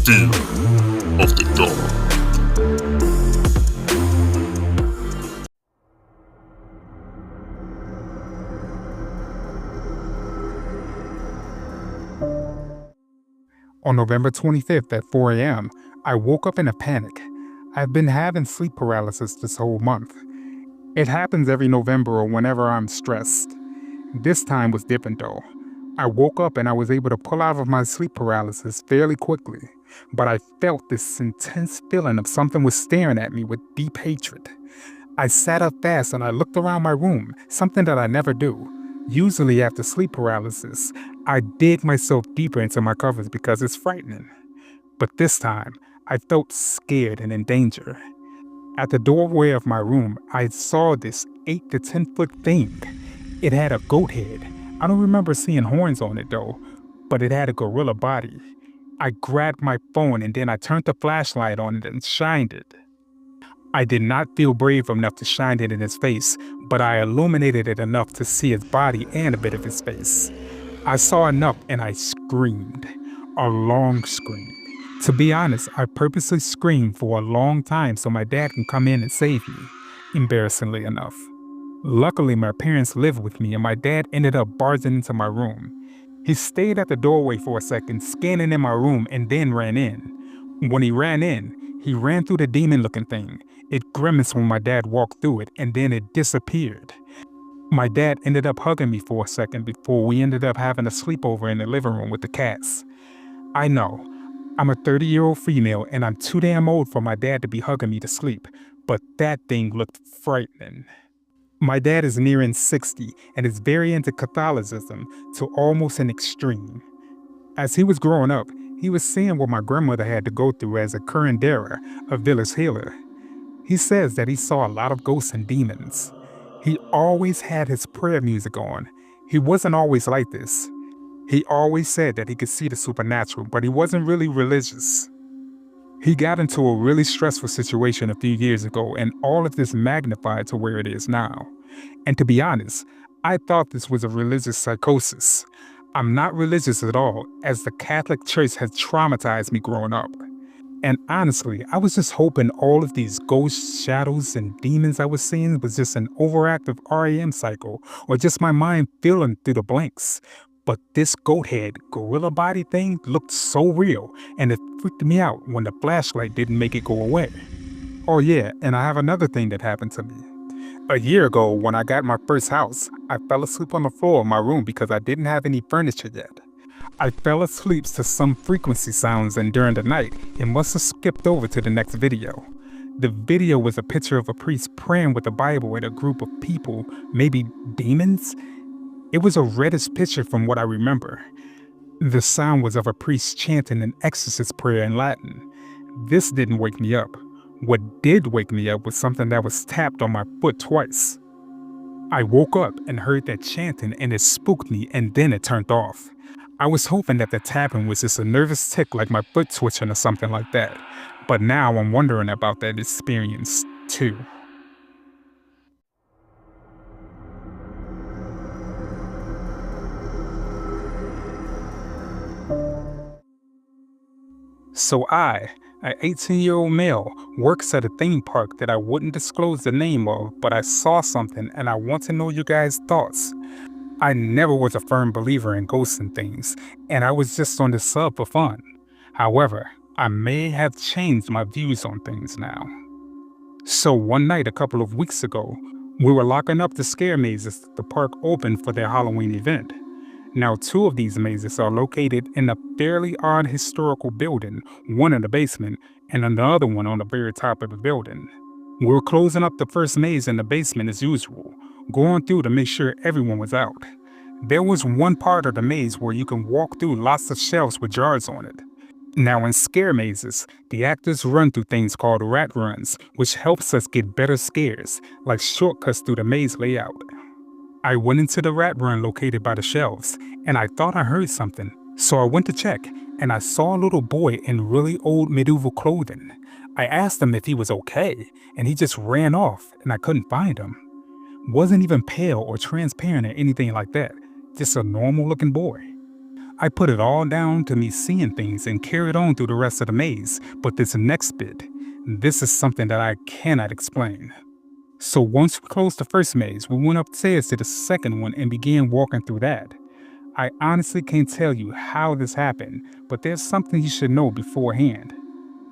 Fear of the Dark. On November 25th at 4 a.m., I woke up in a panic. I've been having sleep paralysis this whole month. It happens every November or whenever I'm stressed. This time was different though. I woke up and I was able to pull out of my sleep paralysis fairly quickly, but I felt this intense feeling of something was staring at me with deep hatred. I sat up fast and I looked around my room, something that I never do. Usually after sleep paralysis, I dig myself deeper into my covers because it's frightening. But this time, I felt scared and in danger. At the doorway of my room, I saw this 8 to 10 foot thing. It had a goat head. I don't remember seeing horns on it though, but it had a gorilla body. I grabbed my phone and then I turned the flashlight on it and shined it. I did not feel brave enough to shine it in his face, but I illuminated it enough to see his body and a bit of his face. I saw enough and I screamed. A long scream. To be honest, I purposely screamed for a long time so my dad can come in and save me, embarrassingly enough. Luckily, my parents lived with me and my dad ended up barging into my room. He stayed at the doorway for a second, scanning in my room, and then ran in. When he ran in, he ran through the demon-looking thing. It grimaced when my dad walked through it, and then it disappeared. My dad ended up hugging me for a second before we ended up having a sleepover in the living room with the cats. I know, I'm a 30-year-old female and I'm too damn old for my dad to be hugging me to sleep, but that thing looked frightening. My dad is nearing 60 and is very into Catholicism to almost an extreme. As he was growing up, he was seeing what my grandmother had to go through as a curandera, a village healer. He says that he saw a lot of ghosts and demons. He always had his prayer music on. He wasn't always like this. He always said that he could see the supernatural, but he wasn't really religious. He got into a really stressful situation a few years ago, and all of this magnified to where it is now. And to be honest, I thought this was a religious psychosis. I'm not religious at all, as the Catholic Church has traumatized me growing up. And honestly, I was just hoping all of these ghosts, shadows, and demons I was seeing was just an overactive REM cycle, or just my mind filling through the blanks. But this goat head, gorilla body thing looked so real, and it freaked me out when the flashlight didn't make it go away. Oh yeah, and I have another thing that happened to me. A year ago, when I got my first house, I fell asleep on the floor of my room because I didn't have any furniture yet. I fell asleep to some frequency sounds, and during the night, it must have skipped over to the next video. The video was a picture of a priest praying with the Bible with a group of people, maybe demons? It was a reddish picture from what I remember. The sound was of a priest chanting an exorcist prayer in Latin. This didn't wake me up. What did wake me up was something that was tapped on my foot twice. I woke up and heard that chanting and it spooked me, and then it turned off. I was hoping that the tapping was just a nervous tick like my foot twitching or something like that. But now I'm wondering about that experience too. So I, an 18-year-old male, works at a theme park that I wouldn't disclose the name of, but I saw something and I want to know you guys' thoughts. I never was a firm believer in ghosts and things, and I was just on the sub for fun. However, I may have changed my views on things now. So one night a couple of weeks ago, we were locking up the scare mazes that the park opened for their Halloween event. Now 2 of these mazes are located in a fairly odd historical building, one in the basement and another one on the very top of the building. We were closing up the first maze in the basement as usual, going through to make sure everyone was out. There was one part of the maze where you can walk through lots of shelves with jars on it. Now in scare mazes, the actors run through things called rat runs, which helps us get better scares, like shortcuts through the maze layout. I went into the rat run located by the shelves, and I thought I heard something, so I went to check, and I saw a little boy in really old medieval clothing. I asked him if he was okay, and he just ran off, and I couldn't find him. Wasn't even pale or transparent or anything like that, just a normal looking boy. I put it all down to me seeing things and carried on through the rest of the maze, but this next bit, this is something that I cannot explain. So once we closed the first maze, we went upstairs to the second one and began walking through that. I honestly can't tell you how this happened, but there's something you should know beforehand.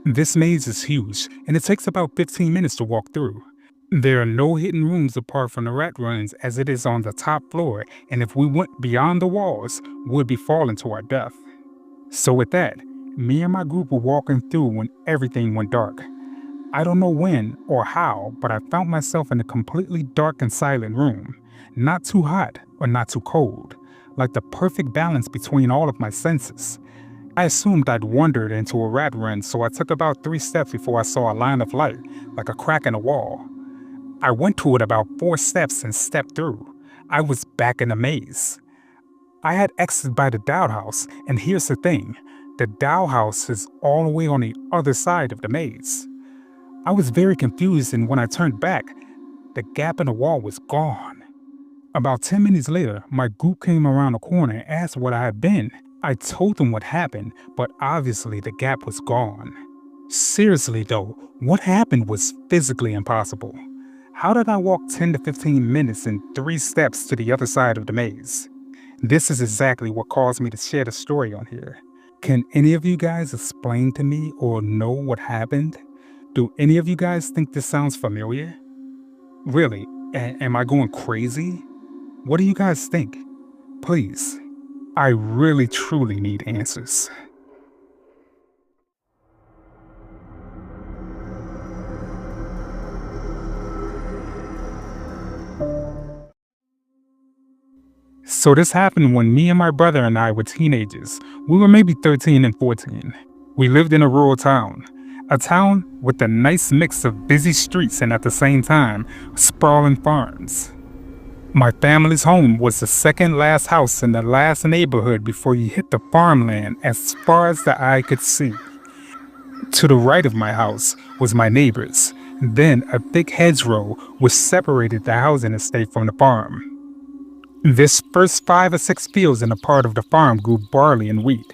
This maze is huge, and it takes about 15 minutes to walk through. There are no hidden rooms apart from the rat runs, as it is on the top floor, and if we went beyond the walls, we'd be falling to our death. So with that, me and my group were walking through when everything went dark. I don't know when or how, but I found myself in a completely dark and silent room. Not too hot or not too cold, like the perfect balance between all of my senses. I assumed I'd wandered into a rat run, so I took about 3 steps before I saw a line of light, like a crack in a wall. I went to it about 4 steps and stepped through. I was back in the maze. I had exited by the dollhouse, and here's the thing. The dollhouse is all the way on the other side of the maze. I was very confused, and when I turned back, the gap in the wall was gone. About 10 minutes later, my group came around the corner and asked what I had been. I told them what happened, but obviously the gap was gone. Seriously though, what happened was physically impossible. How did I walk 10 to 15 minutes and 3 steps to the other side of the maze? This is exactly what caused me to share the story on here. Can any of you guys explain to me or know what happened? Do any of you guys think this sounds familiar? Really? Am I going crazy? What do you guys think? Please, I really truly need answers. So this happened when me and my brother and I were teenagers. We were maybe 13 and 14. We lived in a rural town. A town with a nice mix of busy streets and at the same time, sprawling farms. My family's home was the second last house in the last neighborhood before you hit the farmland as far as the eye could see. To the right of my house was my neighbor's. Then a thick hedgerow which separated the housing estate from the farm. This first 5 or 6 fields in a part of the farm grew barley and wheat.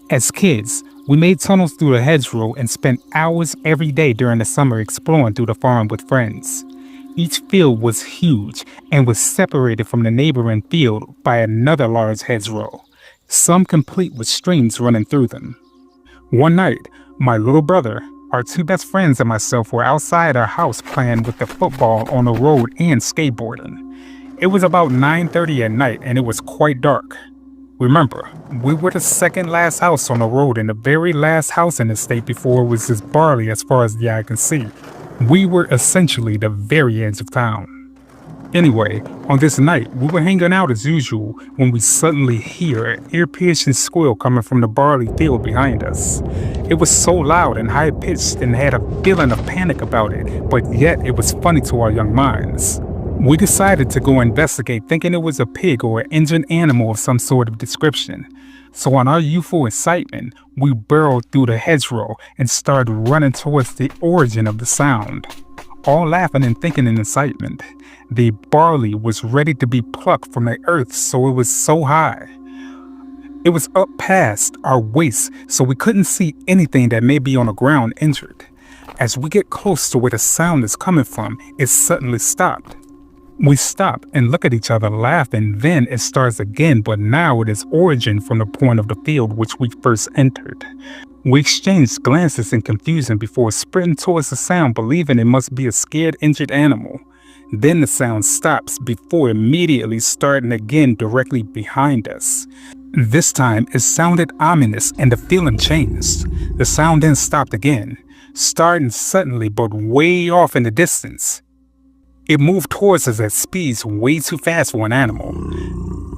As kids, we made tunnels through the hedgerow and spent hours every day during the summer exploring through the farm with friends. Each field was huge and was separated from the neighboring field by another large hedgerow, some complete with streams running through them. One night, my little brother, our 2 best friends and myself were outside our house playing with the football on the road and skateboarding. It was about 9:30 at night and it was quite dark. Remember, we were the second last house on the road and the very last house in the state before it was just barley as far as the eye can see. We were essentially the very edge of town. Anyway, on this night, we were hanging out as usual when we suddenly hear an ear-piercing squeal coming from the barley field behind us. It was so loud and high-pitched and had a feeling of panic about it, but yet it was funny to our young minds. We decided to go investigate, thinking it was a pig or an injured animal of some sort of description. So on our youthful excitement, we burrowed through the hedgerow and started running towards the origin of the sound. All laughing and thinking in excitement. The barley was ready to be plucked from the earth, so it was so high. It was up past our waist, so we couldn't see anything that may be on the ground injured. As we get close to where the sound is coming from, it suddenly stopped. We stop and look at each other laughing, then it starts again, but now it is origin from the point of the field which we first entered. We exchanged glances in confusion before sprinting towards the sound, believing it must be a scared, injured animal. Then the sound stops before immediately starting again directly behind us. This time it sounded ominous and the feeling changed. The sound then stopped again, starting suddenly but way off in the distance. It moved towards us at speeds way too fast for an animal.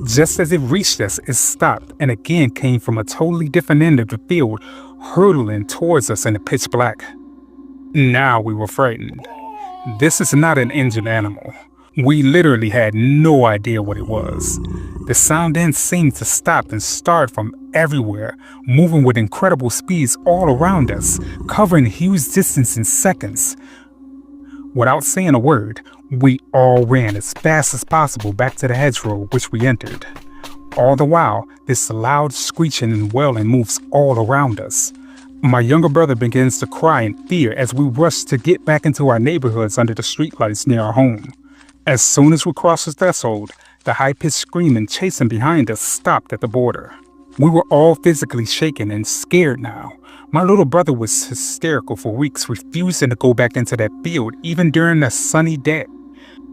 Just as it reached us, it stopped and again came from a totally different end of the field, hurtling towards us in the pitch black. Now we were frightened. This is not an injured animal. We literally had no idea what it was. The sound then seemed to stop and start from everywhere, moving with incredible speeds all around us, covering huge distance in seconds. Without saying a word, we all ran as fast as possible back to the hedgerow which we entered. All the while, this loud screeching and wailing moves all around us. My younger brother begins to cry in fear as we rush to get back into our neighborhoods under the streetlights near our home. As soon as we crossed the threshold, the high-pitched screaming chasing behind us stopped at the border. We were all physically shaken and scared now. My little brother was hysterical for weeks, refusing to go back into that field even during a sunny day.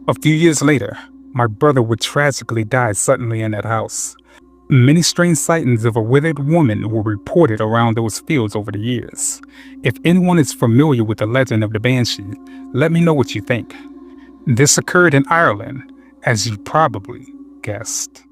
A few years later, my brother would tragically die suddenly in that house. Many strange sightings of a withered woman were reported around those fields over the years. If anyone is familiar with the legend of the banshee, let me know what you think. This occurred in Ireland, as you probably guessed.